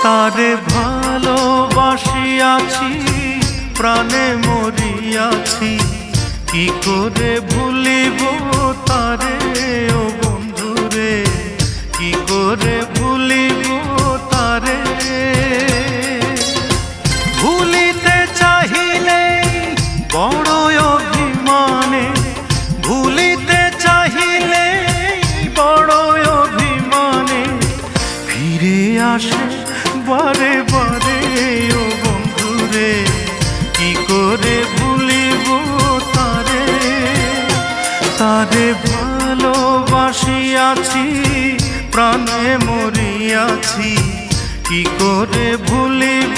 তারে ভালোবাসিয়াছি, প্রাণে মরিয়াছি, কি করে ভুলিব তারে ও বন্ধুরে, কি করে ভুলিব তারে। ভুলিতে চাহিলে বড় অভিমানে, ভুলিতে চাহিলে বড় অভিমানে, ফিরে আসে বারে বারে ও বন্ধুরে, কি করে ভুলিব তারে। তারে ভালোবাসিয়াছি, প্রাণে মরিয়াছি, কি করে ভুলিব